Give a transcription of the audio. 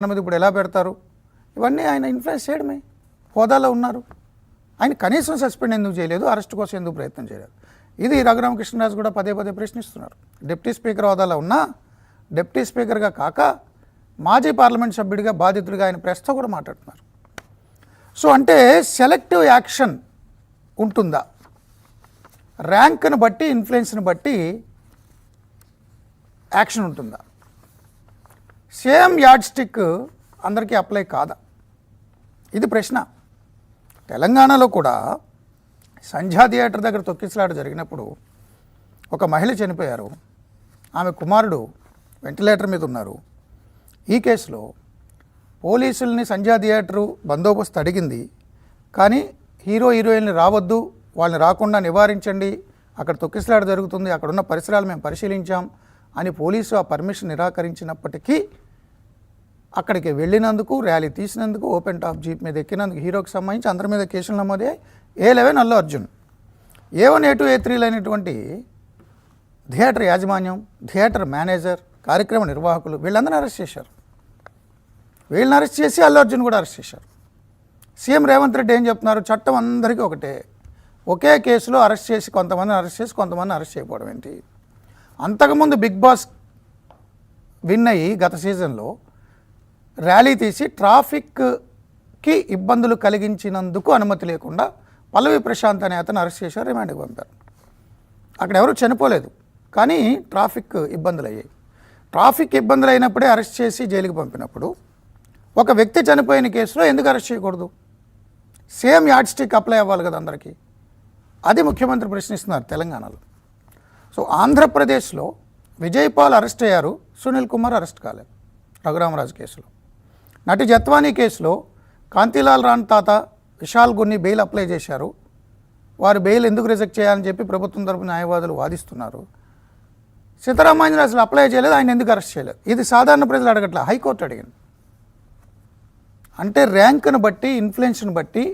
మీద ఇప్పుడు ఎలా పెడతారు? ఇవన్నీ ఆయన ఇన్ఫ్లుయెన్స్ చేయడమే. హోదాలో ఉన్నారు. ఆయన కనీసం సస్పెండ్ ఎందుకు చేయలేదు, అరెస్ట్ కోసం ఎందుకు ప్రయత్నం చేయలేదు? ఇది రఘురామకృష్ణరాజు కూడా పదే పదే ప్రశ్నిస్తున్నారు. డిప్యూటీ స్పీకర్ హోదాలో ఉన్నా, డిప్యూటీ స్పీకర్గా కాక మాజీ పార్లమెంట్ సభ్యుడిగా బాధితుడిగా ఆయన ప్రెస్తో కూడా మాట్లాడుతున్నారు. సో అంటే సెలెక్టివ్ యాక్షన్ ఉంటుందా? ర్యాంక్ను బట్టి, ఇన్ఫ్లుయెన్స్ని బట్టి యాక్షన్ ఉంటుందా? సేమ్ యార్డ్ స్టిక్ అందరికీ అప్లై కాదా? ఇది ప్రశ్న. తెలంగాణలో కూడా సంధ్యా థియేటర్ దగ్గర తొక్కిసలాట జరిగినప్పుడు ఒక మహిళ చనిపోయారు. ఆమె కుమారుడు వెంటిలేటర్ మీద ఉన్నారు. ఈ కేసులో పోలీసుల్ని సంధ్యా థియేటరు బందోబస్తు అడిగింది. కానీ హీరోయిన్లు రావద్దు, వాళ్ళని రాకుండా నివారించండి, అక్కడ తొక్కిసలాట జరుగుతుంది, అక్కడున్న పరిసరాలు మేము పరిశీలించాం అని పోలీసు ఆ పర్మిషన్ నిరాకరించినప్పటికీ అక్కడికి వెళ్ళినందుకు, ర్యాలీ తీసినందుకు, ఓపెన్ టాప్ జీప్ మీద ఎక్కినందుకు హీరోకి సంబంధించి అందరి మీద కేసులు నమోదే. A11 Allu Arjun, A1, A2, A3 అయినటువంటి థియేటర్ యాజమాన్యం, థియేటర్ మేనేజర్, కార్యక్రమ నిర్వాహకులు వీళ్ళందరినీ అరెస్ట్ చేశారు. వీళ్ళని అరెస్ట్ చేసి అల్లు అర్జున్ కూడా అరెస్ట్ చేశారు. సీఎం రేవంత్ రెడ్డి ఏం చెప్తున్నారు? చట్టం అందరికీ ఒకటే. ఒకే కేసులో అరెస్ట్ చేసి కొంతమందిని అరెస్ట్ చేసి కొంతమందిని అరెస్ట్ చేయకపోవడం ఏంటి? అంతకుముందు బిగ్ బాస్ విన్ అయ్యి గత సీజన్లో ర్యాలీ తీసి ట్రాఫిక్కి ఇబ్బందులు కలిగించినందుకు అనుమతి లేకుండా పల్లవి ప్రశాంత్ అనే అతను అరెస్ట్ చేశారు, రిమాండ్కి పంపారు. అక్కడ ఎవరు చనిపోలేదు, కానీ ట్రాఫిక్ ఇబ్బందులు అయ్యాయి. ట్రాఫిక్ ఇబ్బందులు అయినప్పుడే అరెస్ట్ చేసి జైలుకి పంపినప్పుడు ఒక వ్యక్తి చనిపోయిన కేసులో ఎందుకు అరెస్ట్ చేయకూడదు? సేమ్ యార్డ్ స్టిక్ అప్లై అవ్వాలి కదా అందరికీ. అది ముఖ్యమంత్రి ప్రశ్నిస్తున్నారు తెలంగాణలో. సో ఆంధ్రప్రదేశ్లో విజయపాల్ అరెస్ట్ అయ్యారు, సునీల్ కుమార్ అరెస్ట్ కాలేదు రఘురామరాజు కేసులో. నటి జత్వానీ కేసులో కాంతిలాల్ రాణ్ తాత విశాల్ గున్ని బెయిల్ అప్లై చేశారు. వారు బెయిల్ ఎందుకు రిజెక్ట్ చేయాలని చెప్పి ప్రభుత్వం తరపున న్యాయవాదులు వాదిస్తున్నారు. సీతారామాంజనేయులు అసలు అప్లై చేయలేదు, ఆయన ఎందుకు అరెస్ట్ చేయలేదు? ఇది సాధారణ ప్రజలు అడగట్లా, హైకోర్టు అడిగింది. అంటే ర్యాంకును బట్టి, ఇన్ఫ్లుయెన్స్ని బట్టి